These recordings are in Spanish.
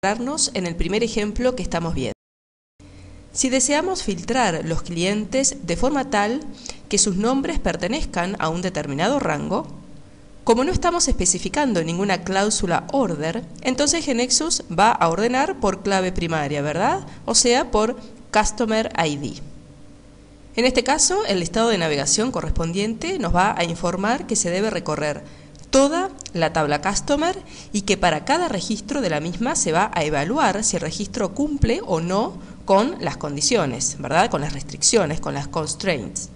En el primer ejemplo que estamos viendo. Si deseamos filtrar los clientes de forma tal que sus nombres pertenezcan a un determinado rango, como no estamos especificando ninguna cláusula order, entonces GeneXus va a ordenar por clave primaria, ¿verdad? O sea, por Customer ID. En este caso, el listado de navegación correspondiente nos va a informar que se debe recorrer toda la tabla Customer y que para cada registro de la misma se va a evaluar si el registro cumple o no con las condiciones, ¿verdad? Con las restricciones, con las constraints.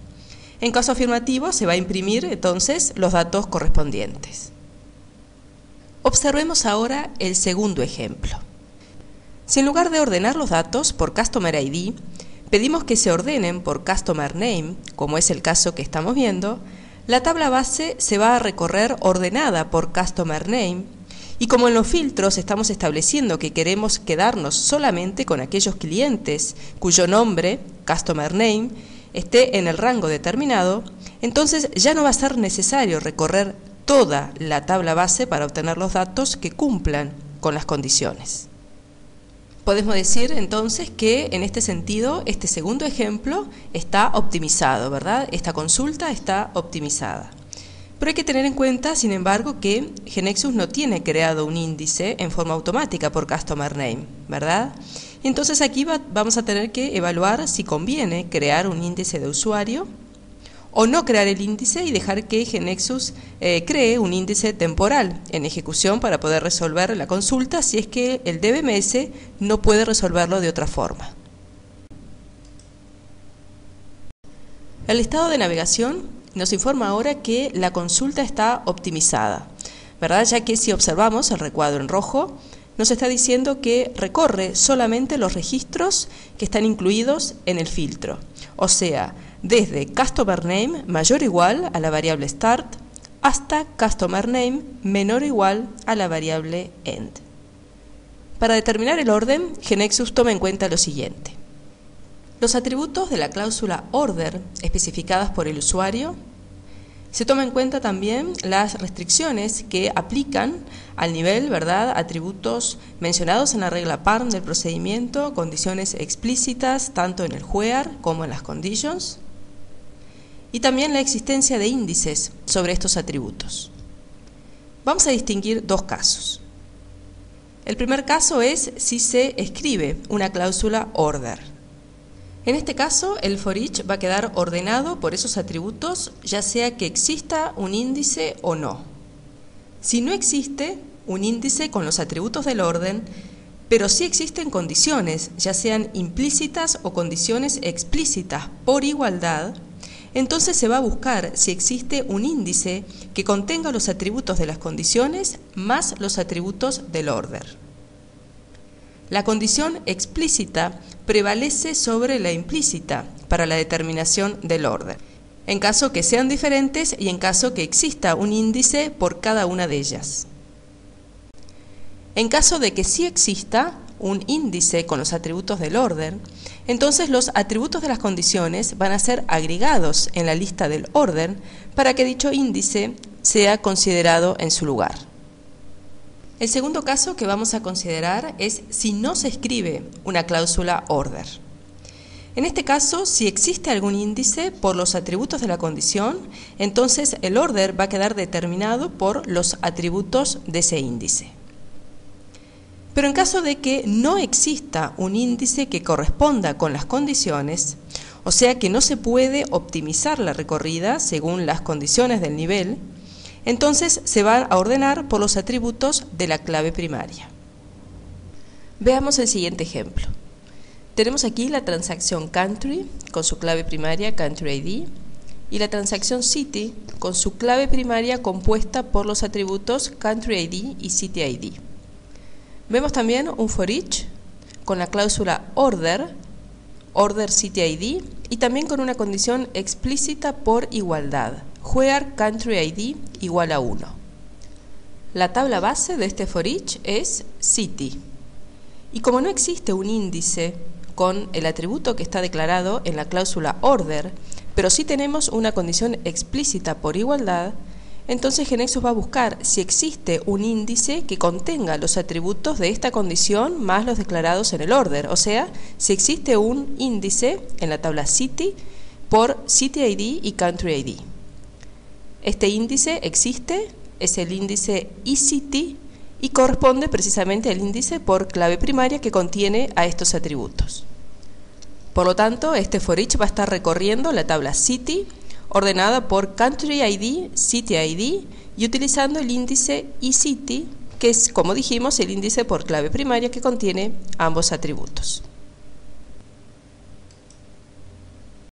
En caso afirmativo se va a imprimir entonces los datos correspondientes. Observemos ahora el segundo ejemplo. Si en lugar de ordenar los datos por Customer ID, pedimos que se ordenen por Customer Name, como es el caso que estamos viendo, la tabla base se va a recorrer ordenada por Customer Name y como en los filtros estamos estableciendo que queremos quedarnos solamente con aquellos clientes cuyo nombre, Customer Name, esté en el rango determinado, entonces ya no va a ser necesario recorrer toda la tabla base para obtener los datos que cumplan con las condiciones. Podemos decir entonces que en este sentido, este segundo ejemplo está optimizado, ¿verdad? Esta consulta está optimizada. Pero hay que tener en cuenta, sin embargo, que GeneXus no tiene creado un índice en forma automática por Customer Name, ¿verdad? Y entonces aquí vamos a tener que evaluar si conviene crear un índice de usuario o no crear el índice y dejar que GeneXus cree un índice temporal en ejecución para poder resolver la consulta si es que el DBMS no puede resolverlo de otra forma. El listado de navegación nos informa ahora que la consulta está optimizada, ¿verdad? Ya que si observamos el recuadro en rojo, nos está diciendo que recorre solamente los registros que están incluidos en el filtro, o sea, desde Customer Name mayor o igual a la variable Start hasta Customer Name menor o igual a la variable End. Para determinar el orden, GeneXus toma en cuenta lo siguiente. Los atributos de la cláusula Order especificadas por el usuario. Se toma en cuenta también las restricciones que aplican al nivel, ¿verdad? Atributos mencionados en la regla PARM del procedimiento, condiciones explícitas tanto en el where como en las conditions, y también la existencia de índices sobre estos atributos. Vamos a distinguir dos casos. El primer caso es si se escribe una cláusula order. En este caso, el for each va a quedar ordenado por esos atributos, ya sea que exista un índice o no. Si no existe un índice con los atributos del orden, pero sí existen condiciones, ya sean implícitas o condiciones explícitas por igualdad, entonces se va a buscar si existe un índice que contenga los atributos de las condiciones más los atributos del order. La condición explícita prevalece sobre la implícita para la determinación del orden, en caso que sean diferentes y en caso que exista un índice por cada una de ellas. En caso de que sí exista un índice con los atributos del order, entonces los atributos de las condiciones van a ser agregados en la lista del order para que dicho índice sea considerado en su lugar. El segundo caso que vamos a considerar es si no se escribe una cláusula order. En este caso, si existe algún índice por los atributos de la condición, entonces el order va a quedar determinado por los atributos de ese índice. Pero en caso de que no exista un índice que corresponda con las condiciones, o sea que no se puede optimizar la recorrida según las condiciones del nivel, entonces se va a ordenar por los atributos de la clave primaria. Veamos el siguiente ejemplo. Tenemos aquí la transacción Country con su clave primaria Country ID y la transacción City con su clave primaria compuesta por los atributos Country ID y City ID. Vemos también un for each con la cláusula Order, Order City ID y también con una condición explícita por igualdad, where Country ID igual a 1. La tabla base de este for each es City. Y como no existe un índice con el atributo que está declarado en la cláusula Order, pero sí tenemos una condición explícita por igualdad, Entonces GeneXus va a buscar si existe un índice que contenga los atributos de esta condición más los declarados en el order, o sea, si existe un índice en la tabla City por City ID y Country ID. Este índice existe, es el índice eCity y corresponde precisamente al índice por clave primaria que contiene a estos atributos. Por lo tanto, este for each va a estar recorriendo la tabla City ordenada por Country ID, City ID y utilizando el índice eCity, que es, como dijimos, el índice por clave primaria que contiene ambos atributos.